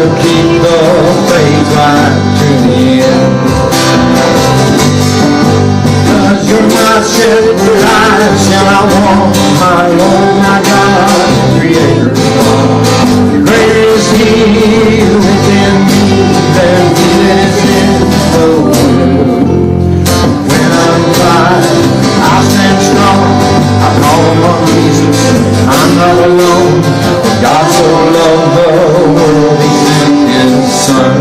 will keep the faith right to the end. 'Cause you're my shepherd, I shall want my Lord, my God, Creator of all. Greater is He within me than He that is in the world. When I'm tired, I stand strong. I call on Jesus. I'm not alone. God so loved the world, He sent His Son.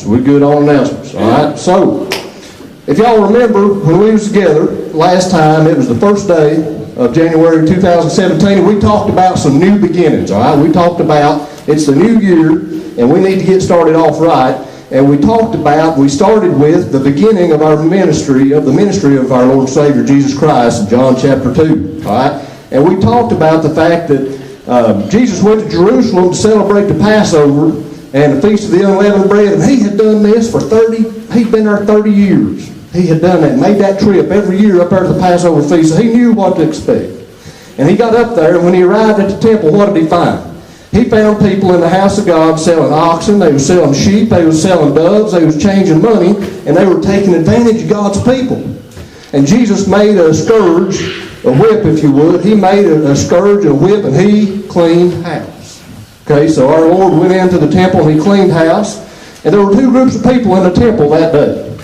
We're good on announcements, all right? So, if y'all remember, when we was together last time, it was the first day of January 2017, and we talked about some new beginnings, all right? We talked about it's the new year, and we need to get started off right. And we started with the beginning of our ministry, of the ministry of our Lord and Savior, Jesus Christ, in John chapter 2, all right? And we talked about the fact that Jesus went to Jerusalem to celebrate the Passover and the Feast of the Unleavened Bread, and he had done this for he'd been there 30 years. He had done that, made that trip every year up there to the Passover feast, so he knew what to expect. And he got up there, and when he arrived at the temple, what did he find? He found people in the house of God selling oxen, they were selling sheep, they were selling doves, they was changing money, and they were taking advantage of God's people. And Jesus made a scourge, a whip if you would. He made a scourge, a whip, and he cleaned house. Okay, so our Lord went into the temple and he cleaned house. And there were two groups of people in the temple that day.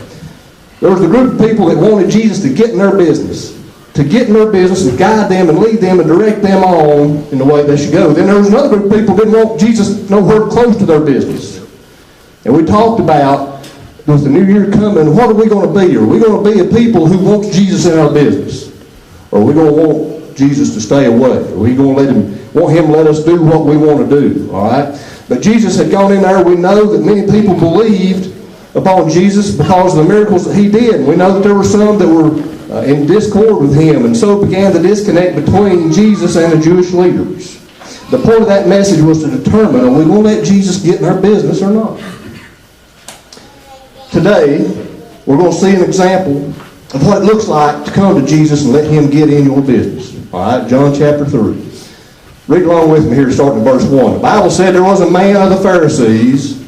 There was the group of people that wanted Jesus to get in their business. To get in their business and guide them and lead them and direct them on in the way they should go. Then there was another group of people that didn't want Jesus nowhere close to their business. And we talked about, with the new year coming, what are we going to be? Are we going to be a people who wants Jesus in our business? Or are we going to want Jesus to stay away? Are we going to want him to let us do what we want to do? All right? But Jesus had gone in there. We know that many people believed upon Jesus because of the miracles that he did. We know that there were some that were in discord with him, and so began the disconnect between Jesus and the Jewish leaders. The point of that message was to determine, are we going to let Jesus get in our business or not? Today, we're going to see an example of what it looks like to come to Jesus and let him get in your business. All right, John chapter 3. Read along with me here, starting in verse 1. The Bible said there was a man of the Pharisees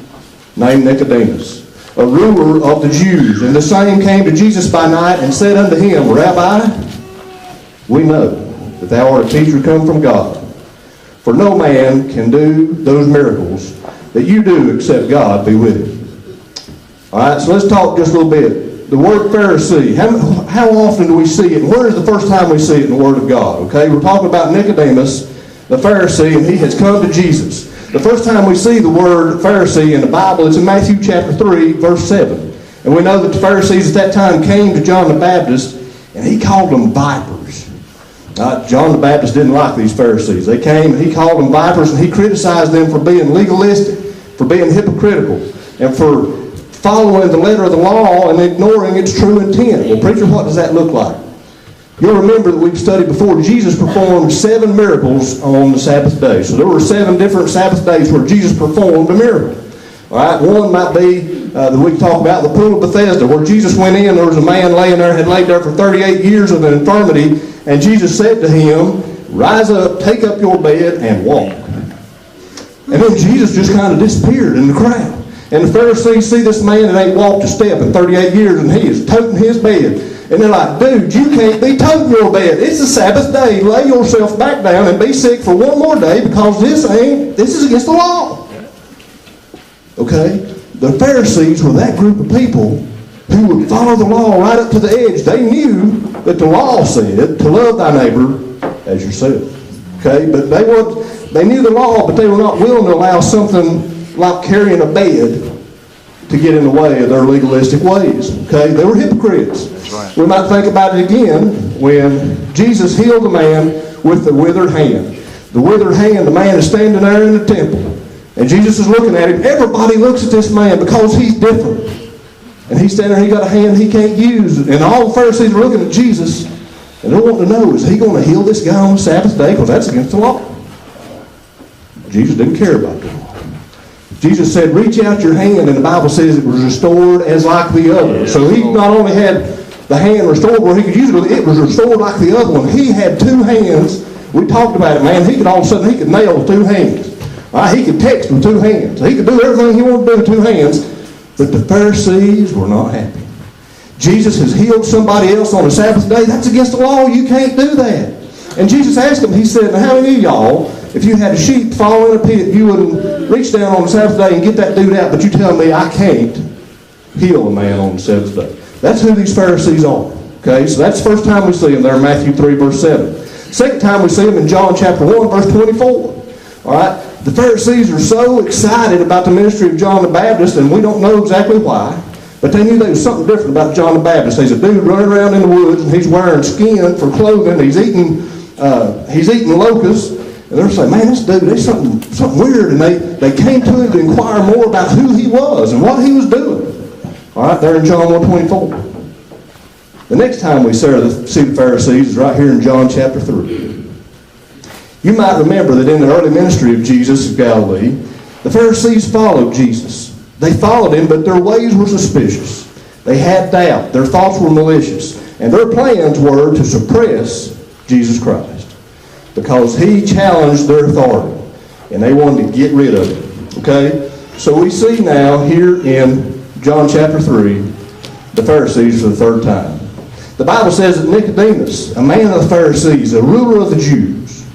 named Nicodemus, a ruler of the Jews. And the same came to Jesus by night and said unto him, Rabbi, we know that thou art a teacher come from God. For no man can do those miracles that you do except God be with him. All right, so let's talk just a little bit. The word Pharisee, how often do we see it? And where is the first time we see it in the Word of God? Okay, we're talking about Nicodemus, the Pharisee, and he has come to Jesus. The first time we see the word Pharisee in the Bible, it's in Matthew chapter 3, verse 7. And we know that the Pharisees at that time came to John the Baptist, and he called them vipers. John the Baptist didn't like these Pharisees. They came, and he called them vipers, and he criticized them for being legalistic, for being hypocritical, and for following the letter of the law and ignoring its true intent. Well, preacher, what does that look like? You'll remember that we've studied before, Jesus performed 7 miracles on the Sabbath day. So there were 7 different Sabbath days where Jesus performed a miracle. All right, one might be that we can talk about, the pool of Bethesda, where Jesus went in. There was a man laying there, had laid there for 38 years of an infirmity, and Jesus said to him, rise up, take up your bed, and walk. And then Jesus just kind of disappeared in the crowd. And the Pharisees see this man that ain't walked a step in 38 years, and he is toting his bed. And they're like, dude, you can't be toting your bed. It's the Sabbath day. Lay yourself back down and be sick for one more day, because this is against the law. Okay? The Pharisees were that group of people who would follow the law right up to the edge. They knew that the law said to love thy neighbor as yourself. Okay? But they knew the law, but they were not willing to allow something like carrying a bed to get in the way of their legalistic ways. Okay? They were hypocrites. That's right. We might think about it again when Jesus healed the man with the withered hand. The withered hand, the man is standing there in the temple, and Jesus is looking at him. Everybody looks at this man because he's different. And he's standing there, he got a hand he can't use. And all the Pharisees are looking at Jesus, and they're wanting to know, is he going to heal this guy on the Sabbath day? Because that's against the law. Jesus didn't care about the law. Jesus said, reach out your hand, and the Bible says it was restored as like the other. So he not only had the hand restored where he could use it, but it was restored like the other one. He had two hands. We talked about it, man. He could all of a sudden, he could nail with two hands. Right? He could text with two hands. He could do everything he wanted to do with two hands. But the Pharisees were not happy. Jesus has healed somebody else on the Sabbath day. That's against the law. You can't do that. And Jesus asked them, he said, now how many of y'all, if you had a sheep fall in a pit, you wouldn't reach down on the Sabbath day and get that dude out, but you tell me I can't heal a man on the Sabbath day? That's who these Pharisees are. Okay, so that's the first time we see them there in Matthew 3, verse 7. Second time we see them in John chapter 1, verse 24. All right, the Pharisees are so excited about the ministry of John the Baptist, and we don't know exactly why, but they knew there was something different about John the Baptist. He's a dude running around in the woods, and he's wearing skin for clothing. He's eating locusts. And they're saying, man, this dude, there's something weird. And they came to him to inquire more about who he was and what he was doing. All right, there in John 1:24. The next time we see the Pharisees is right here in John chapter 3. You might remember that in the early ministry of Jesus of Galilee, the Pharisees followed Jesus. They followed him, but their ways were suspicious. They had doubt. Their thoughts were malicious. And their plans were to suppress Jesus Christ, because he challenged their authority, and they wanted to get rid of it. Okay? So we see now here in John chapter 3, the Pharisees for the third time. The Bible says that Nicodemus, a man of the Pharisees, a ruler of the Jews,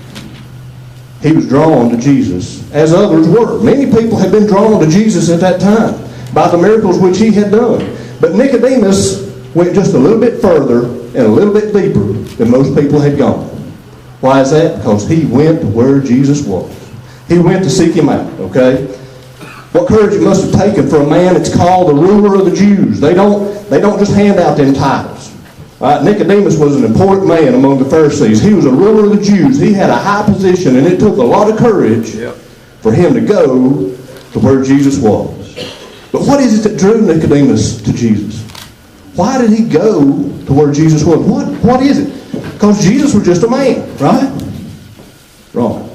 he was drawn to Jesus, as others were. Many people had been drawn to Jesus at that time by the miracles which he had done. But Nicodemus went just a little bit further and a little bit deeper than most people had gone. Why is that? Because he went to where Jesus was. He went to seek him out, okay? What courage it must have taken for a man that's called the ruler of the Jews. They don't just hand out them titles. Nicodemus was an important man among the Pharisees. He was a ruler of the Jews. He had a high position, and it took a lot of courage for him to go to where Jesus was. But what is it that drew Nicodemus to Jesus? Why did he go to where Jesus was? What is it? Because Jesus was just a man, right? Wrong.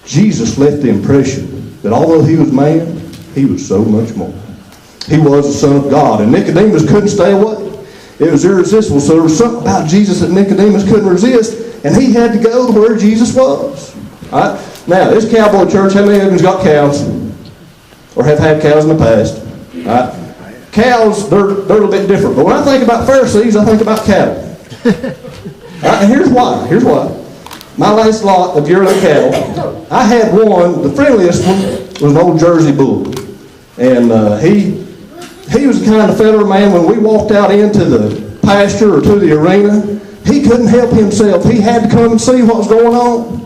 Jesus left the impression that although he was man, he was so much more. He was the Son of God, and Nicodemus couldn't stay away. It was irresistible. So there was something about Jesus that Nicodemus couldn't resist, and he had to go to where Jesus was. All right? Now, this Cowboy church, how many of them's got cows? Or have had cows in the past? All right? Cows, they're a little bit different. But when I think about Pharisees, I think about cattle. Right, and here's why. My last lot of yearling cattle, I had one, the friendliest one was an old Jersey bull. And he was the kind of fella, man, when we walked out into the pasture or to the arena, he couldn't help himself. He had to come and see what was going on.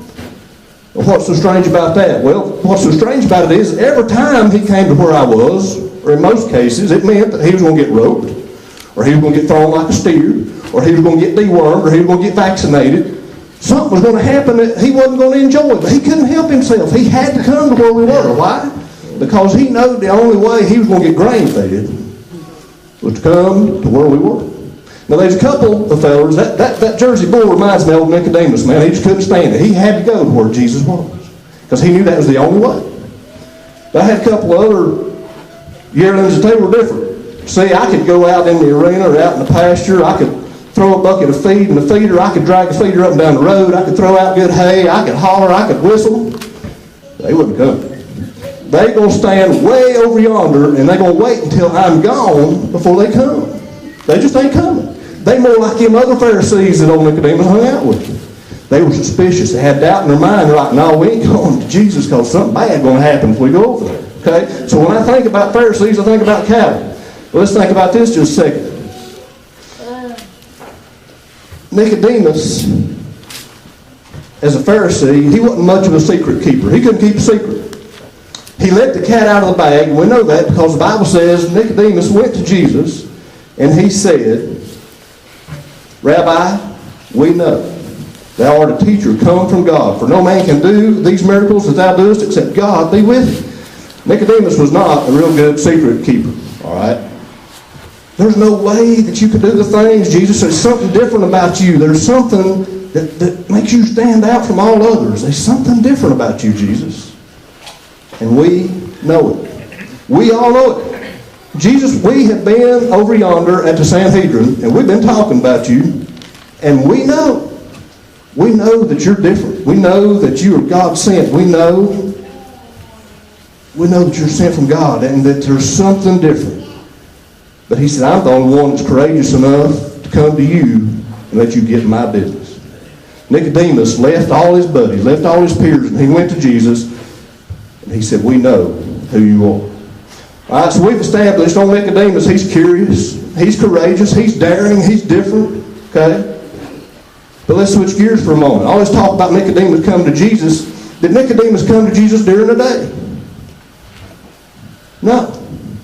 Well, what's so strange about that? Well, what's so strange about it is every time he came to where I was, or in most cases, it meant that he was going to get roped, or he was going to get thrown like a steer, or he was going to get dewormed, or he was going to get vaccinated. Something was going to happen that he wasn't going to enjoy, but he couldn't help himself. He had to come to where we were. Why? Because he knew the only way he was going to get grain fed was to come to where we were. Now, there's a couple of fellas, that Jersey bull reminds me of old Nicodemus, man. He just couldn't stand it. He had to go to where Jesus was, because he knew that was the only way. But I had a couple of other Yearlings, they were different. See, I could go out in the arena or out in the pasture. I could throw a bucket of feed in the feeder. I could drag the feeder up and down the road. I could throw out good hay. I could holler. I could whistle. They wouldn't come. They're going to stand way over yonder, and they're going to wait until I'm gone before they come. They just ain't coming. They more like them other Pharisees that old Nicodemus hung out with. They were suspicious. They had doubt in their mind. They're like, no, we ain't going to Jesus because something bad going to happen if we go over there. Okay? So when I think about Pharisees, I think about Cowboy. Well, let's think about this just a second. Nicodemus, as a Pharisee, he wasn't much of a secret keeper. He couldn't keep a secret. He let the cat out of the bag, and we know that because the Bible says Nicodemus went to Jesus, and he said, Rabbi, we know thou art a teacher come from God, for no man can do these miracles that thou doest except God be with thee. Nicodemus was not a real good secret keeper, all right? There's no way that you could do the things. Jesus says something different about you. There's something that makes you stand out from all others. There's something different about you, Jesus. And we know it. We all know it. Jesus, we have been over yonder at the Sanhedrin, and we've been talking about you, and we know that you're different. We know that you are God sent. We know that you're sent from God, and that there's something different. But he said, I'm the only one that's courageous enough to come to you and let you get in my business. Nicodemus left all his buddies, left all his peers, and he went to Jesus, and he said, we know who you are. All right, so we've established on Nicodemus, he's curious, he's courageous, he's daring, he's different, okay? But let's switch gears for a moment. I always talk about Nicodemus coming to Jesus. Did Nicodemus come to Jesus during the day? No.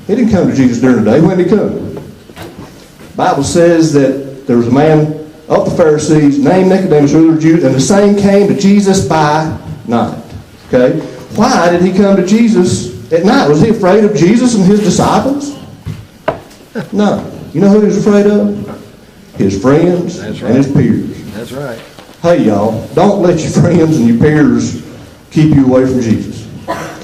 He didn't come to Jesus during the day. When did he come? The Bible says that there was a man of the Pharisees named Nicodemus, ruler of Jews, and the same came to Jesus by night. Okay? Why did he come to Jesus at night? Was he afraid of Jesus and his disciples? No. You know who he was afraid of? His friends and his peers. That's right. Hey, y'all, don't let your friends and your peers keep you away from Jesus. Okay?